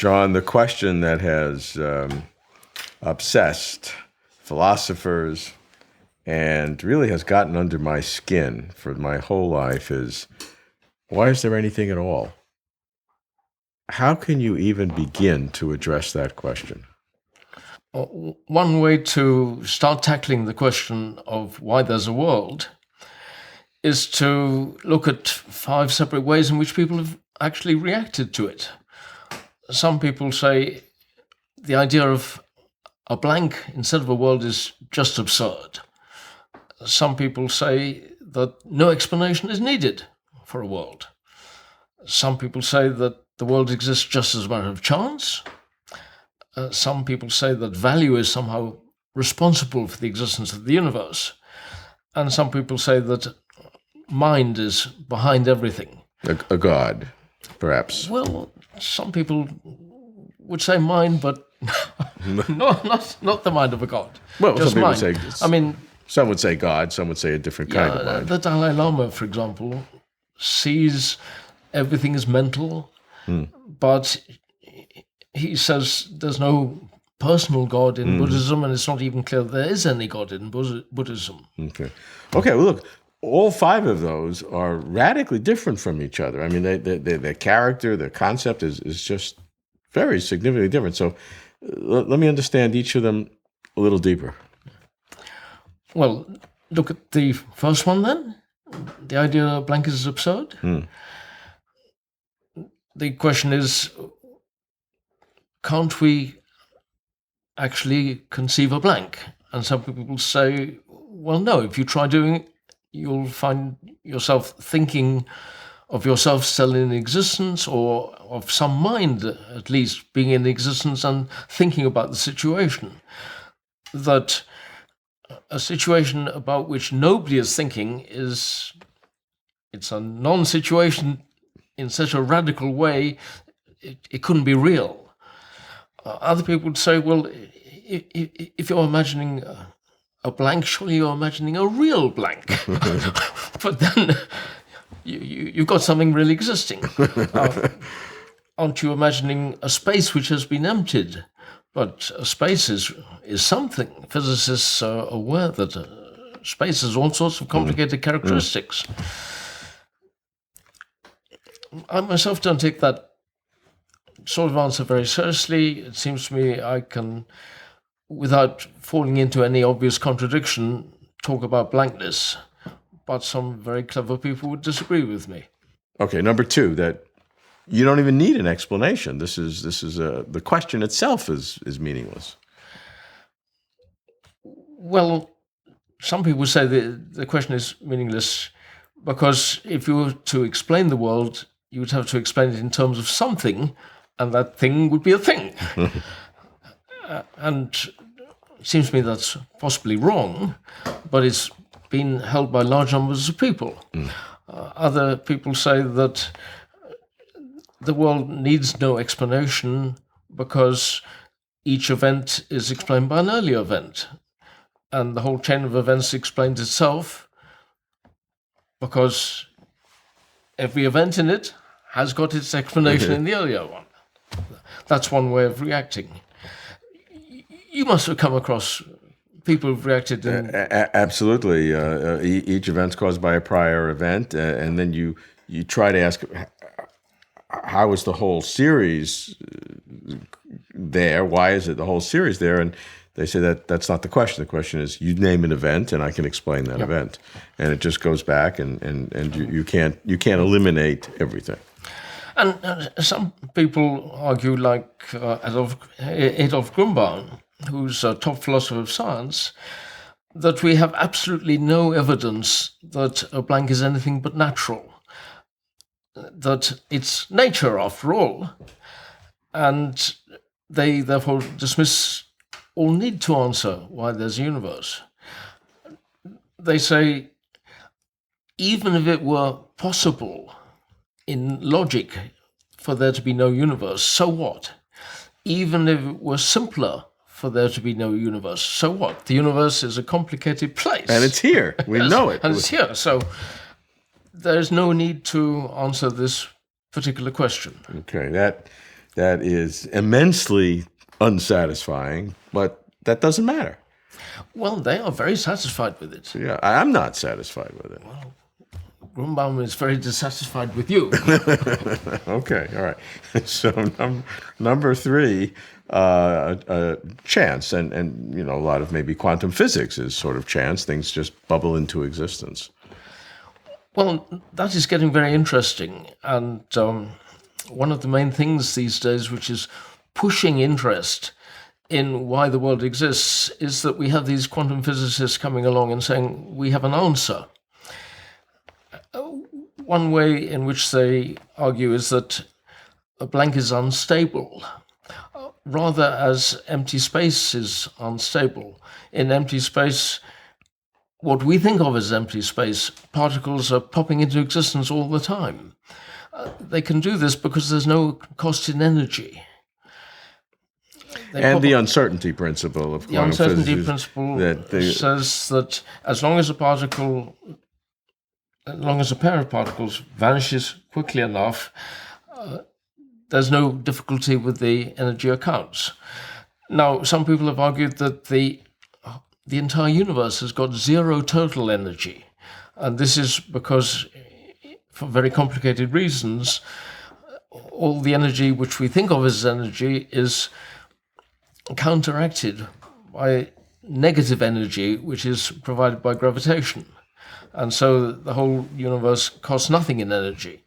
John, the question that has obsessed philosophers and really has gotten under my skin for my whole life is, why is there anything at all? How can you even begin to address that question? One way to start tackling the question of why there's a world is to look at 5 separate ways in which people have actually reacted to it. Some people say the idea of a blank instead of a world is just absurd. Some people say that no explanation is needed for a world. Some people say that the world exists just as a matter of chance. Some people say that value is somehow responsible for the existence of the universe. And some people say that mind is behind everything. A god, perhaps. Well, some people would say mind, but not the mind of a god. Well, just some people mind. say, some would say God, some would say a different kind of mind. The Dalai Lama, for example, sees everything as mental, but he says there's no personal God in Buddhism, and it's not even clear there is any God in Buddhism. Okay, well, look, all 5 of those are radically different from each other. I mean, their character, their concept is just very significantly different. So let me understand each of them a little deeper. Well, look at the first one then. The idea of blank is absurd. The question is, can't we actually conceive a blank? And some people say, well, no, if you try doing it, you'll find yourself thinking of yourself still in existence, or of some mind at least being in existence and thinking about the situation. That a situation about which nobody is thinking it's a non-situation in such a radical way, it couldn't be real. Other people would say, well, if you're imagining a blank, surely you're imagining a real blank. But then you've got something really existing. Aren't you imagining a space which has been emptied? But a space is something. Physicists are aware that space has all sorts of complicated characteristics. I myself don't take that sort of answer very seriously. It seems to me I can, without falling into any obvious contradiction, talk about blankness. But some very clever people would disagree with me. Okay, number 2, that you don't even need an explanation. This is the question itself is meaningless. Well, some people say the question is meaningless because if you were to explain the world, you would have to explain it in terms of something, and that thing would be a thing. And it seems to me that's possibly wrong, but it's been held by large numbers of people. Other people say that the world needs no explanation because each event is explained by an earlier event. And the whole chain of events explains itself because every event in it has got its explanation in the earlier one. That's one way of reacting. You must have come across people who've reacted in... Absolutely. Each event's caused by a prior event, and then you try to ask, how is the whole series there? Why is it the whole series there? And they say that's not the question. The question is, you name an event, and I can explain that event. And it just goes back, and you can't eliminate everything. And some people argue, like Adolf Grünbaum, who's a top philosopher of science, that we have absolutely no evidence that a blank is anything but natural, that it's nature after all, and they therefore dismiss all need to answer why there's a universe. They say, even if it were possible in logic for there to be no universe, so what? Even if it were simpler for there to be no universe, so what? The universe is a complicated place. And it's here. We know it. And it's here. So there's no need to answer this particular question. Okay, that is immensely unsatisfying, but that doesn't matter. Well, they are very satisfied with it. Yeah, I'm not satisfied with it. Grunbaum is very dissatisfied with you. Okay, all right. So number three, chance, and a lot of maybe quantum physics is sort of chance. Things just bubble into existence. Well, that is getting very interesting. And one of the main things these days, which is pushing interest in why the world exists, is that we have these quantum physicists coming along and saying, we have an answer. One way in which they argue is that a blank is unstable, rather as empty space is unstable. In empty space, what we think of as empty space, particles are popping into existence all the time. They can do this because there's no cost in energy. And the uncertainty principle of quantum physics. The uncertainty principle says that as long as a pair of particles vanishes quickly enough, there's no difficulty with the energy accounts. Now, some people have argued that the entire universe has got zero total energy. And this is because, for very complicated reasons, all the energy which we think of as energy is counteracted by negative energy, which is provided by gravitation. And so the whole universe costs nothing in energy.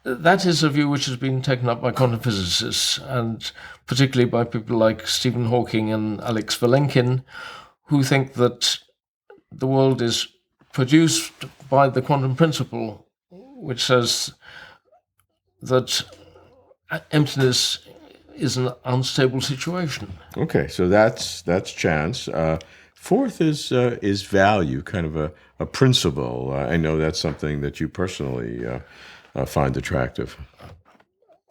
That is a view which has been taken up by quantum physicists, and particularly by people like Stephen Hawking and Alex Vilenkin, who think that the world is produced by the quantum principle, which says that emptiness is an unstable situation. Okay, so that's chance. Fourth is value, kind of a principle. I know that's something that you personally find attractive.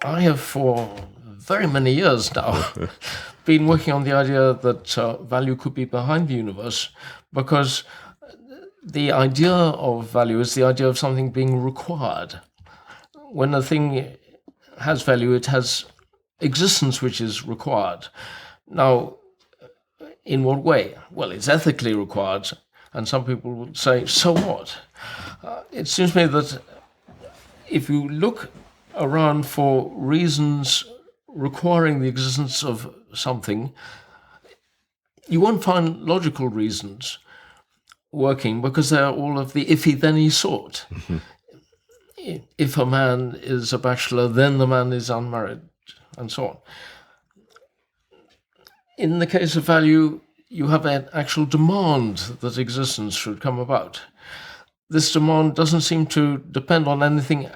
I have, for very many years now, been working on the idea that value could be behind the universe, because the idea of value is the idea of something being required. When a thing has value, it has existence which is required. Now, in what way? Well, it's ethically required, and some people would say, so what? It seems to me that if you look around for reasons requiring the existence of something, you won't find logical reasons working, because they're all of the if-he-then-he sort. Mm-hmm. If a man is a bachelor, then the man is unmarried, and so on. In the case of value, you have an actual demand that existence should come about. This demand doesn't seem to depend on anything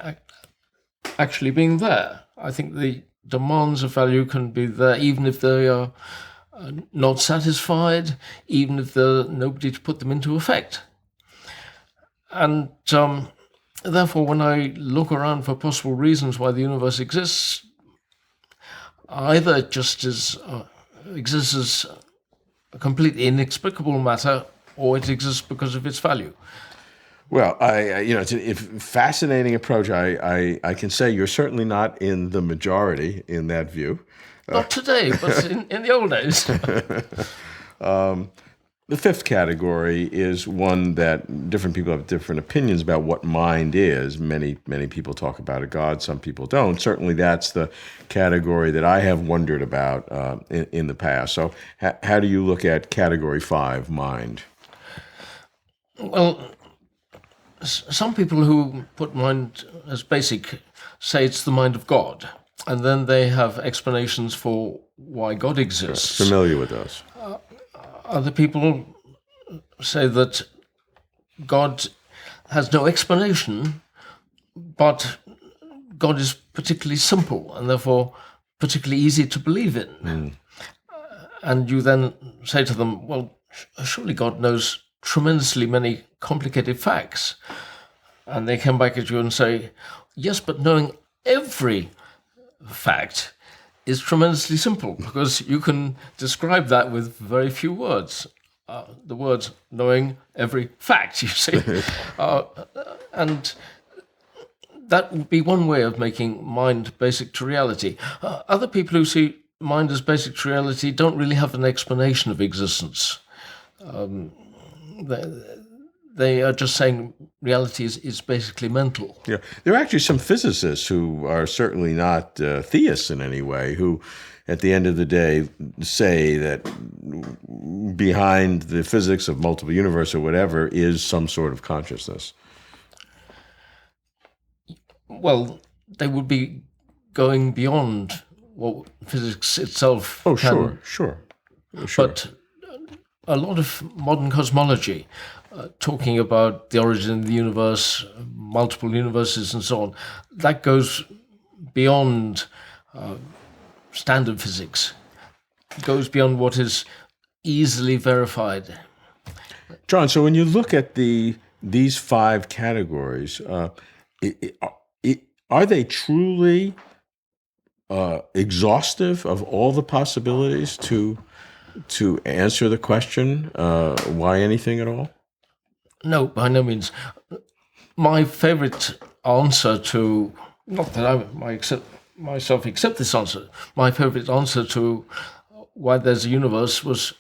actually being there. I think the demands of value can be there even if they are not satisfied, even if there's nobody to put them into effect. And therefore, when I look around for possible reasons why the universe exists, either it just exists as a completely inexplicable matter, or it exists because of its value. Well, it's a fascinating approach. I can say you're certainly not in the majority in that view. Not today, but in the old days. The fifth category is one that different people have different opinions about what mind is. Many people talk about a God, some people don't. Certainly that's the category that I have wondered about in the past. So how do you look at category 5, mind? Well, some people who put mind as basic say it's the mind of God, and then they have explanations for why God exists. Sure. Familiar with those. Other people say that God has no explanation, but God is particularly simple and therefore particularly easy to believe in. Mm. And you then say to them, well, surely God knows tremendously many complicated facts. And they come back at you and say, yes, but knowing every fact is tremendously simple, because you can describe that with very few words. The words knowing every fact, you see. And that would be one way of making mind basic to reality. Other people who see mind as basic to reality don't really have an explanation of existence. They are just saying reality is basically mental. Yeah, there are actually some physicists who are certainly not theists in any way, who at the end of the day say that behind the physics of multiple universe or whatever is some sort of consciousness. Well, they would be going beyond what physics itself Oh, can. sure. But a lot of modern cosmology, talking about the origin of the universe, multiple universes, and so on, that goes beyond standard physics. It goes beyond what is easily verified. John, so when you look at these 5 categories, are they truly exhaustive of all the possibilities to answer the question, why anything at all? No, by no means. My favorite answer to, not that I myself accept this answer, my favorite answer to why there's a universe was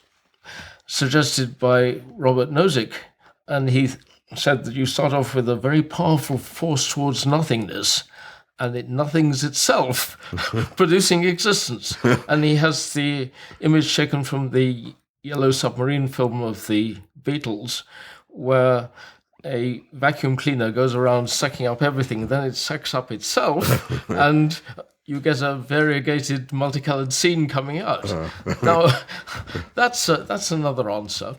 suggested by Robert Nozick. And he said that you start off with a very powerful force towards nothingness, and nothing's itself producing existence. And he has the image taken from the Yellow Submarine film of the Beatles, where a vacuum cleaner goes around sucking up everything, then it sucks up itself, and you get a variegated, multicolored scene coming out. Now, that's another answer.